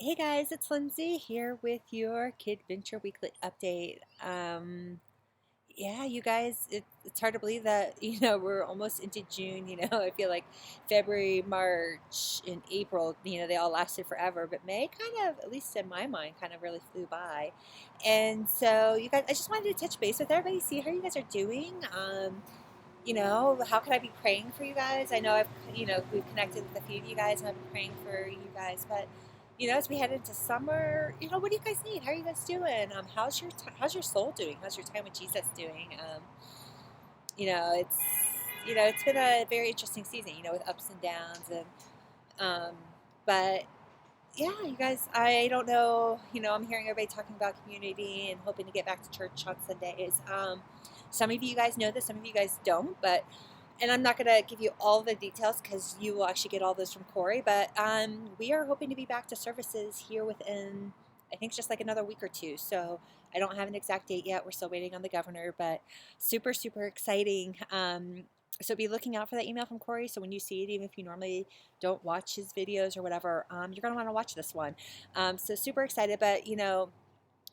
Hey guys, it's Lindsay here with your KidVenture weekly update. Yeah, you guys, it's hard to believe that, we're almost into June. I feel like February, March, and April, they all lasted forever, but May kind of, at least in my mind, kind of really flew by. And so, you guys, I just wanted to touch base with everybody, see how you guys are doing. How can I be praying for you guys? I know we've connected with a few of you guys and I've been praying for you guys, but as we head into summer, what do you guys need? How are you guys doing? How's your soul doing? How's your time with Jesus doing? You know, it's, it's been a very interesting season, with ups and downs um, but yeah, you guys, I don't know. I'm hearing everybody talking about community and hoping to get back to church on Sundays. Some of you guys know this, some of you guys don't, and I'm not going to give you all the details because you will actually get all those from Corey, but we are hoping to be back to services here within, I think, just like another week or two. So I don't have an exact date yet. We're still waiting on the governor, but super, super exciting. So be looking out for that email from Corey. So when you see it, even if you normally don't watch his videos or whatever, you're going to want to watch this one. So super excited, but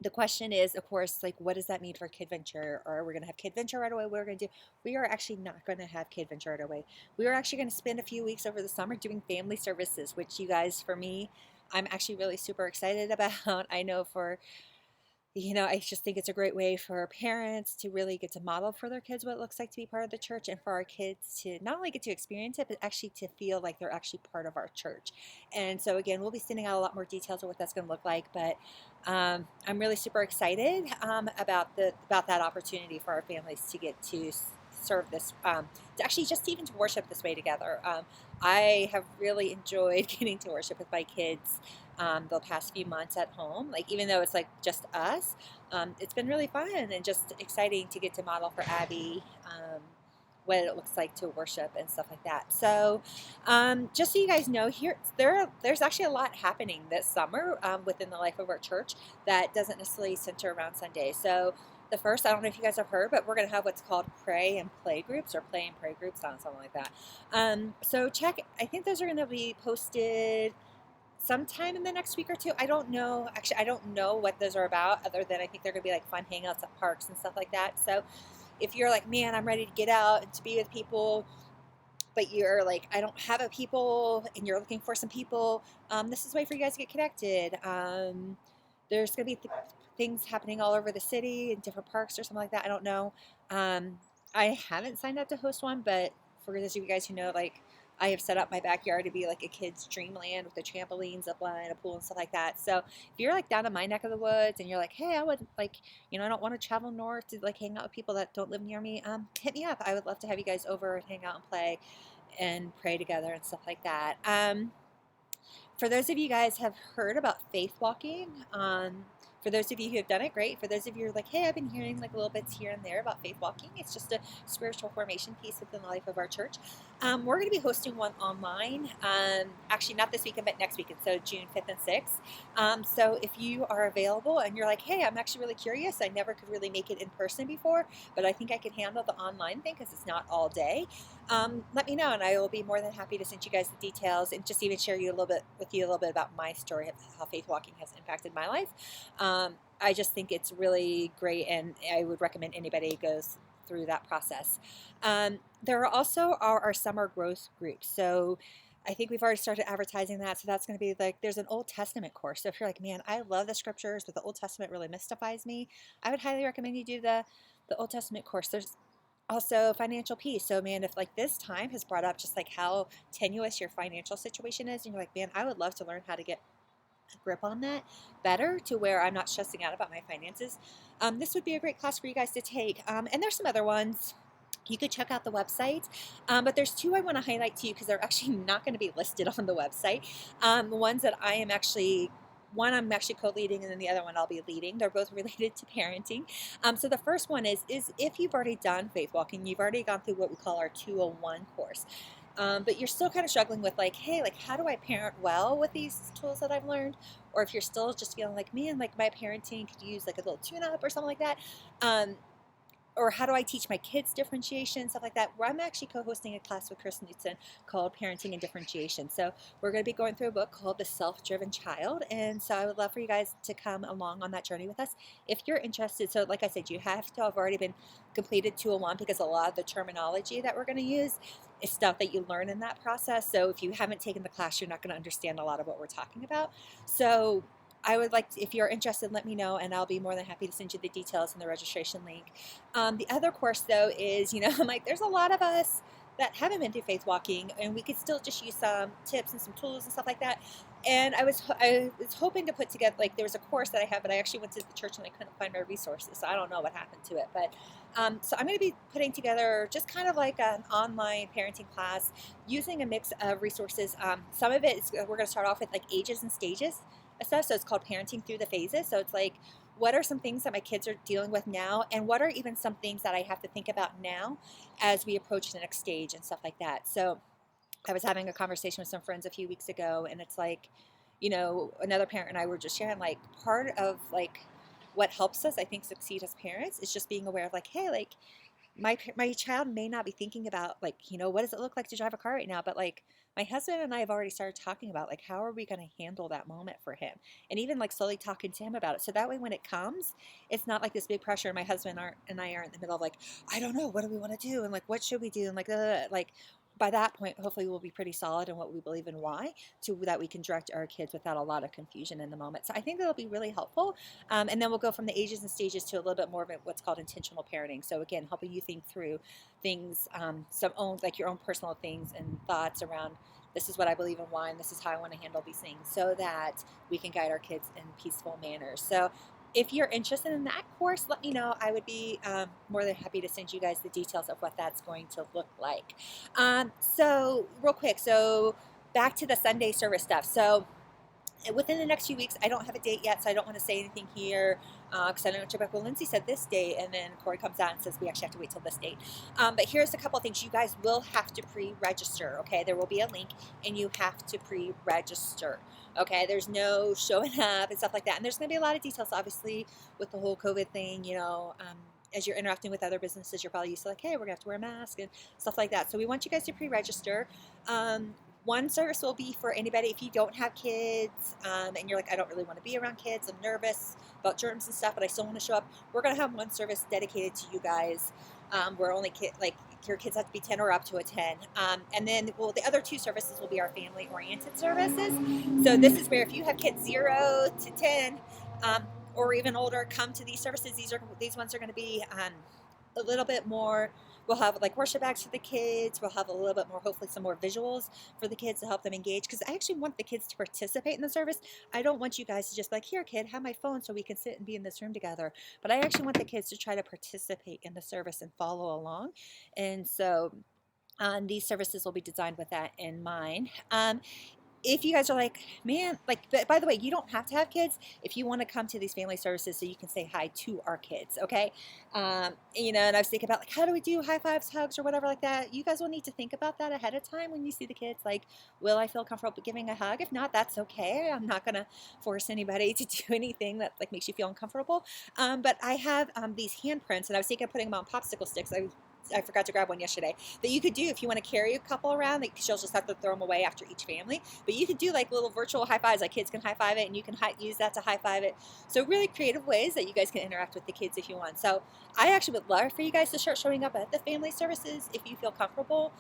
the question is, of course, like, what does that mean for KidVenture? Or we're going to have KidVenture right away? What we're going to do? We are actually not going to have KidVenture right away. We are actually going to spend a few weeks over the summer doing family services, which you guys, for me, I'm actually really super excited about. I know I just think it's a great way for parents to really get to model for their kids what it looks like to be part of the church, and for our kids to not only get to experience it, but actually to feel like they're actually part of our church. And so, again, we'll be sending out a lot more details of what that's going to look like, but I'm really super excited about that opportunity for our families to get to serve this, to actually just even to worship this way together. I have really enjoyed getting to worship with my kids the past few months at home. Like, even though it's like just us, it's been really fun and just exciting to get to model for Abby what it looks like to worship and stuff like that. So, just so you guys know, there's actually a lot happening this summer within the life of our church that doesn't necessarily center around Sunday. So, the first, I don't know if you guys have heard, but we're going to have what's called pray and play groups, or play and pray groups, something like that. So check. I think those are going to be posted sometime in the next week or two. I don't know. Actually, I don't know what those are about, other than I think they're going to be like fun hangouts at parks and stuff like that. So if you're like, man, I'm ready to get out and to be with people, but you're like, I don't have a people, and you're looking for some people, this is a way for you guys to get connected. There's going to be things happening all over the city in different parks or something like that. I don't know. I haven't signed up to host one, but for those of you guys who know, like, I have set up my backyard to be like a kid's dreamland with a trampoline, zip line, a pool, and stuff like that. So if you're like down in my neck of the woods and you're like, hey, I would like, I don't want to travel north to like hang out with people that don't live near me, hit me up. I would love to have you guys over and hang out and play and pray together and stuff like that. For those of you guys have heard about faith walking, for those of you who have done it, great. For those of you who are like, hey, I've been hearing like little bits here and there about faith walking, it's just a spiritual formation piece within the life of our church. We're going to be hosting one online, actually not this weekend, but next weekend, so June 5th and 6th. So if you are available and you're like, hey, I'm actually really curious, I never could really make it in person before, but I think I can handle the online thing because it's not all day. Let me know, and I will be more than happy to send you guys the details and just even share you a little bit about my story of how faith walking has impacted my life. I just think it's really great, and I would recommend anybody goes through that process. There are also our summer growth groups. So I think we've already started advertising that. So that's going to be like, there's an Old Testament course. So if you're like, man, I love the scriptures, but the Old Testament really mystifies me, I would highly recommend you do the Old Testament course. There's also financial peace. So man, if like this time has brought up just like how tenuous your financial situation is, and you're like, man, I would love to learn how to get a grip on that better to where I'm not stressing out about my finances, this would be a great class for you guys to take. And there's some other ones. You could check out the website, but there's two I want to highlight to you because they're actually not going to be listed on the website. Ones that I am actually one I'm actually co-leading, and then the other one I'll be leading. They're both related to parenting. So the first one is if you've already done faith walking, you've already gone through what we call our 201 course. But you're still kind of struggling with like, hey, like, how do I parent well with these tools that I've learned? Or if you're still just feeling like, man, like my parenting could use like a little tune up or something like that. Um, or how do I teach my kids differentiation, stuff like that, where I'm actually co-hosting a class with Chris Newton called Parenting and Differentiation. So we're going to be going through a book called The Self-Driven Child. And so I would love for you guys to come along on that journey with us if you're interested. So like I said, you have to have already been completed 201 because a lot of the terminology that we're going to use is stuff that you learn in that process. So if you haven't taken the class, you're not going to understand a lot of what we're talking about. So I would like to, if you're interested, let me know, and I'll be more than happy to send you the details and the registration link. The other course, though, is, I'm like, there's a lot of us that haven't been through faith walking, and we could still just use some tips and some tools and stuff like that. And I was hoping to put together, like, there was a course that I have, but I actually went to the church and I couldn't find my resources, so I don't know what happened to it. But so I'm going to be putting together just kind of like an online parenting class using a mix of resources. Some of it is, we're going to start off with like ages and stages stuff. So it's called Parenting Through the Phases. So it's like, what are some things that my kids are dealing with now? And what are even some things that I have to think about now as we approach the next stage and stuff like that? So I was having a conversation with some friends a few weeks ago, and it's like, another parent and I were just sharing, like, part of like what helps us, I think, succeed as parents is just being aware of, like, hey, like, my child may not be thinking about, like, what does it look like to drive a car right now, but like my husband and I have already started talking about, like, how are we going to handle that moment for him, and even like slowly talking to him about it, so that way when it comes, it's not like this big pressure, and my husband and I are in the middle of, like, I don't know, what do we want to do, and like, what should we do, and like by that point, hopefully we'll be pretty solid in what we believe and why, to that we can direct our kids without a lot of confusion in the moment. So I think that'll be really helpful. And then we'll go from the ages and stages to a little bit more of what's called intentional parenting. So again, helping you think through things, like your own personal things and thoughts around, this is what I believe and why, and this is how I want to handle these things, so that we can guide our kids in peaceful manners. So if you're interested in that course, let me know. I would be more than happy to send you guys the details of what that's going to look like. So real quick, so back to the Sunday service stuff. So within the next few weeks, I don't have a date yet, so I don't want to say anything here because I don't know. Rebecca Lindsay said this date, and then Corey comes out and says we actually have to wait till this date. But here's a couple of things. You guys will have to pre-register, okay? There will be a link, and you have to pre-register, okay? There's no showing up and stuff like that. And there's going to be a lot of details, obviously, with the whole COVID thing, as you're interacting with other businesses, you're probably used to, like, hey, we're going to have to wear a mask and stuff like that. So we want you guys to pre-register. One service will be for anybody if you don't have kids and you're like, I don't really want to be around kids, I'm nervous about germs and stuff, but I still want to show up. We're going to have one service dedicated to you guys where only your kids have to be 10 or up to a 10. And then, the other two services will be our family-oriented services. So this is where if you have kids 0 to 10 or even older, come to these services. These ones are going to be a little bit more. We'll have like worship bags for the kids. We'll have a little bit more, hopefully some more visuals for the kids to help them engage. Because I actually want the kids to participate in the service. I don't want you guys to just be like, here, kid, have my phone so we can sit and be in this room together. But I actually want the kids to try to participate in the service and follow along. And so these services will be designed with that in mind. If you guys are like, man, like, by the way, you don't have to have kids if you want to come to these family services so you can say hi to our kids, okay? And I was thinking about, like, how do we do high fives, hugs, or whatever like that? You guys will need to think about that ahead of time when you see the kids. Like, will I feel comfortable giving a hug? If not, that's okay. I'm not going to force anybody to do anything that, like, makes you feel uncomfortable. But I have these handprints, and I was thinking of putting them on popsicle sticks. I forgot to grab one yesterday, that you could do if you want to carry a couple around. Like, she'll just have to throw them away after each family. But you could do like little virtual high fives, like kids can high five it, and you can use that to high five it. So really creative ways that you guys can interact with the kids if you want. So I actually would love for you guys to start showing up at the family services if you feel comfortable,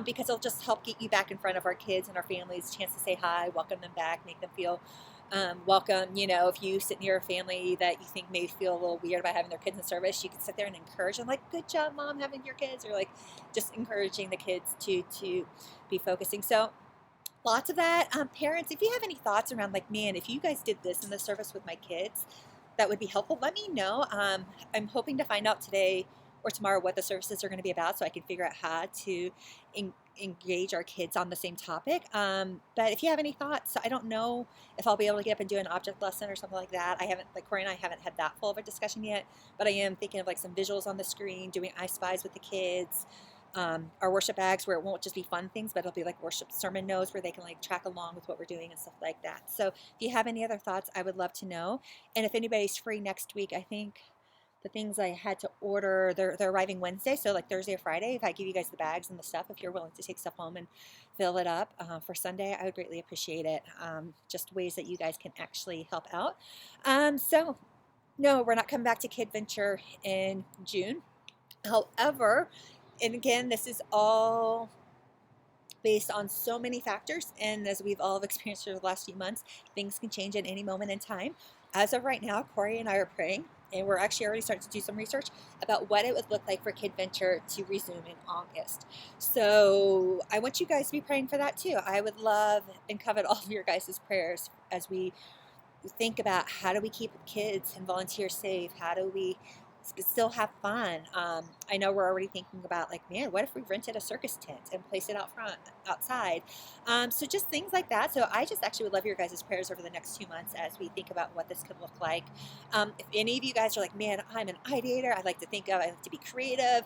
because it'll just help get you back in front of our kids and our families, chance to say hi, welcome them back, make them feel welcome. If you sit near a family that you think may feel a little weird about having their kids in service, you can sit there and encourage them, like, good job, mom, having your kids, or like just encouraging the kids to be focusing. So lots of that. Parents, if you have any thoughts around, like, man, if you guys did this in the service with my kids, that would be helpful, let me know. I'm hoping to find out today or tomorrow what the services are going to be about, so I can figure out how to engage our kids on the same topic. But if you have any thoughts, I don't know if I'll be able to get up and do an object lesson or something like that. I haven't, like, Corey and I haven't had that full of a discussion yet, but I am thinking of like some visuals on the screen, doing I Spies with the kids. Our worship bags, where it won't just be fun things, but it'll be like worship sermon notes where they can like track along with what we're doing and stuff like that. So if you have any other thoughts, I would love to know. And if anybody's free next week, I think the things I had to order, they're arriving Wednesday, so like Thursday or Friday, if I give you guys the bags and the stuff, if you're willing to take stuff home and fill it up for Sunday, I would greatly appreciate it. Just ways that you guys can actually help out. So no, we're not coming back to KidVenture in June. However, and again, this is all based on so many factors, and as we've all experienced over the last few months, things can change at any moment in time. As of right now, Corey and I are praying, and we're actually already starting to do some research about what it would look like for KidVenture to resume in August. So I want you guys to be praying for that too. I would love and covet all of your guys' prayers as we think about how do we keep kids and volunteers safe? How do we still have fun? I know we're already thinking about like, man, what if we rented a circus tent and placed it out front, outside? So just things like that. So I just actually would love your guys' prayers over the next 2 months as we think about what this could look like. If any of you guys are like, man, I'm an ideator, I like to be creative.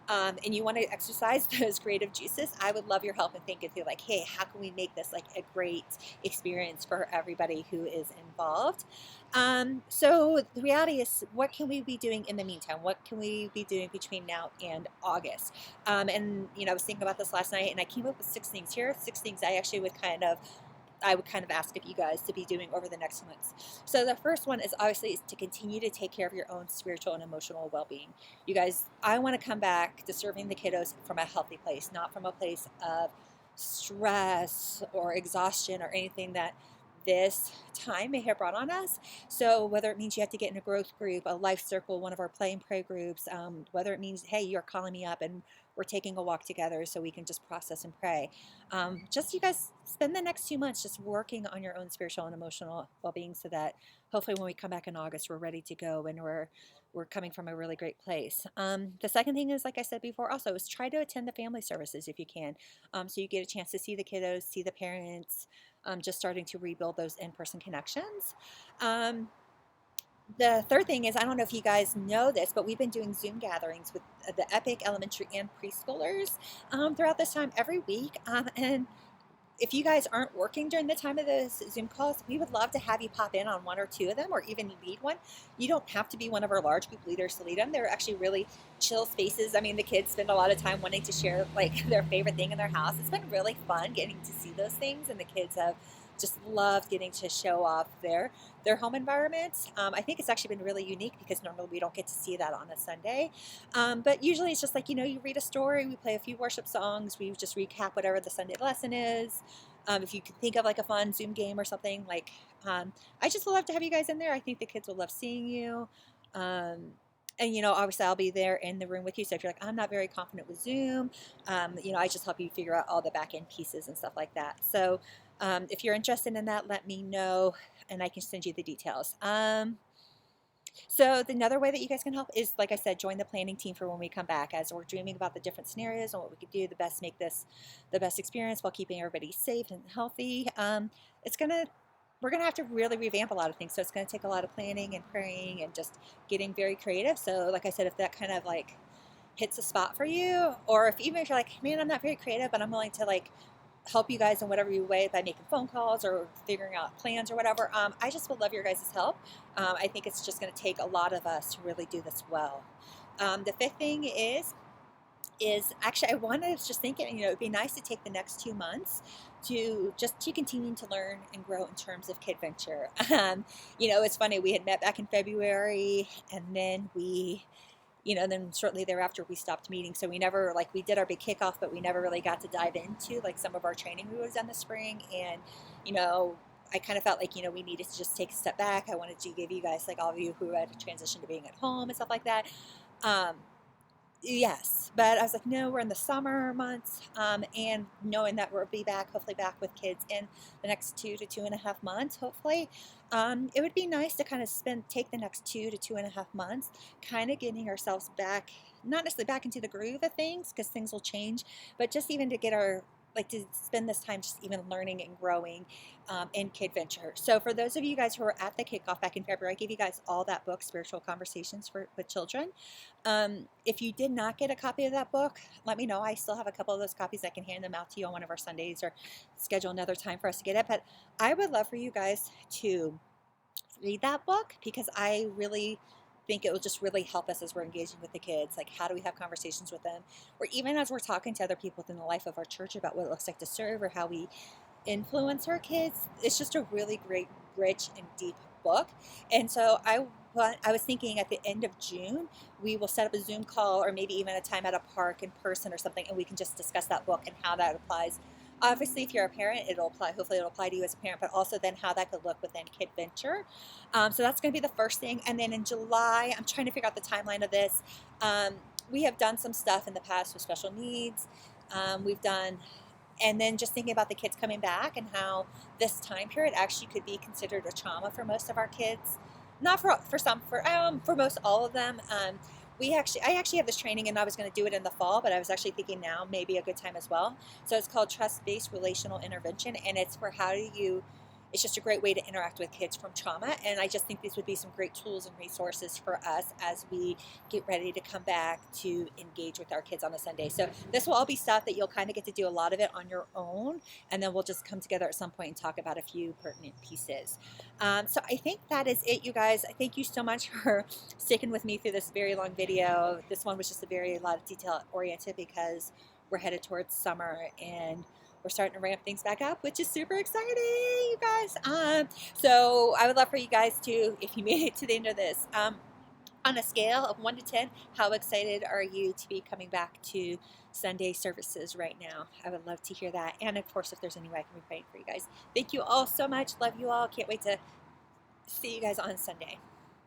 And you want to exercise those creative juices, I would love your help and think if you're like, hey, how can we make this like a great experience for everybody who is involved? So the reality is, what can we be doing in the meantime? What can we be doing between now and August? And I was thinking about this last night, and I came up with 6 things here. 6 things I would kind of ask of you guys to be doing over the next months. So the first one is obviously to continue to take care of your own spiritual and emotional well-being. You guys, I want to come back to serving the kiddos from a healthy place, not from a place of stress or exhaustion or anything that this time may have brought on us. So whether it means you have to get in a growth group, a life circle, one of our play and pray groups, whether it means, hey, you're calling me up and we're taking a walk together so we can just process and pray. Just you guys spend the next 2 months just working on your own spiritual and emotional well-being so that hopefully when we come back in August, we're ready to go and we're coming from a really great place. The second thing is, like I said before, also is try to attend the family services if you can. So you get a chance to see the kiddos, see the parents, just starting to rebuild those in-person connections. The third thing is, I don't know if you guys know this, but we've been doing Zoom gatherings with the Epic elementary and preschoolers throughout this time every week. And if you guys aren't working during the time of those Zoom calls, we would love to have you pop in on 1 or 2 of them, or even lead one. You don't have to be one of our large group leaders to lead them. They're actually really chill spaces. I mean, the kids spend a lot of time wanting to share like their favorite thing in their house. It's been really fun getting to see those things, and the kids have just loved getting to show off their home environments. I think it's actually been really unique because normally we don't get to see that on a Sunday. But usually it's just like, you read a story, we play a few worship songs, we just recap whatever the Sunday lesson is. If you can think of like a fun Zoom game or something, like I just love to have you guys in there. I think the kids will love seeing you. And obviously I'll be there in the room with you. So if you're like, I'm not very confident with Zoom, I just help you figure out all the back end pieces and stuff like that. So if you're interested in that, let me know and I can send you the details. So another way that you guys can help is, like I said, join the planning team for when we come back, as we're dreaming about the different scenarios and what we could do to best make this the best experience while keeping everybody safe and healthy. We're gonna have to really revamp a lot of things, so it's gonna take a lot of planning and praying and just getting very creative. So like I said, if that kind of like hits a spot for you, or even if you're like, man, I'm not very creative, but I'm willing to like help you guys in whatever way by making phone calls or figuring out plans or whatever. I just would love your guys' help. I think it's just going to take a lot of us to really do this well. The fifth thing is actually, I wanted to just thinking, it'd be nice to take the next 2 months to continue to learn and grow in terms of KidVenture. It's funny, we had met back in February, and then then shortly thereafter we stopped meeting. So we never, we did our big kickoff, but we never really got to dive into like some of our training we was done this spring. And, I kind of felt like, we needed to just take a step back. I wanted to give you guys, like all of you who had transitioned to being at home and stuff like that. Yes, but I was like, no, we're in the summer months, and knowing that we'll be back, hopefully back with kids in the next 2 to 2.5 months, hopefully, it would be nice to kind of take the next 2 to 2.5 months, kind of getting ourselves back, not necessarily back into the groove of things, because things will change, but just even to get to spend this time just even learning and growing in KidVenture. So for those of you guys who were at the kickoff back in February, I gave you guys all that book, Spiritual Conversations with Children. If you did not get a copy of that book, let me know. I still have a couple of those copies. I can hand them out to you on one of our Sundays or schedule another time for us to get it. But I would love for you guys to read that book, because I really think it will just really help us as we're engaging with the kids. Like, how do we have conversations with them? Or even as we're talking to other people within the life of our church about what it looks like to serve or how we influence our kids. It's just a really great, rich, and deep book. And so I was thinking at the end of June, we will set up a Zoom call or maybe even a time at a park in person or something, and we can just discuss that book and how that applies. Obviously, if you're a parent, it'll apply. Hopefully, it'll apply to you as a parent, but also then how that could look within KidVenture. So that's going to be the first thing. And then in July, I'm trying to figure out the timeline of this. We have done some stuff in the past with special needs. We've done and then just thinking about the kids coming back and how this time period actually could be considered a trauma for most of our kids. Not for some, for most all of them. I actually have this training, and I was going to do it in the fall, but I was actually thinking now maybe a good time as well. So it's called trust-based relational intervention, and it's for how do you. It's just a great way to interact with kids from trauma, and I just think these would be some great tools and resources for us as we get ready to come back to engage with our kids on a Sunday. So this will all be stuff that you'll kind of get to do a lot of it on your own, and then we'll just come together at some point and talk about a few pertinent pieces. So I think that is it, you guys. I thank you so much for sticking with me through this very long video. This one was just a lot of detail oriented because we're headed towards summer and we're starting to ramp things back up, which is super exciting, you guys. So I would love for you guys to, if you made it to the end of this, on a scale of 1 to 10, how excited are you to be coming back to Sunday services right now? I would love to hear that. And of course, if there's any way I can be praying for you guys. Thank you all so much. Love you all. Can't wait to see you guys on Sunday.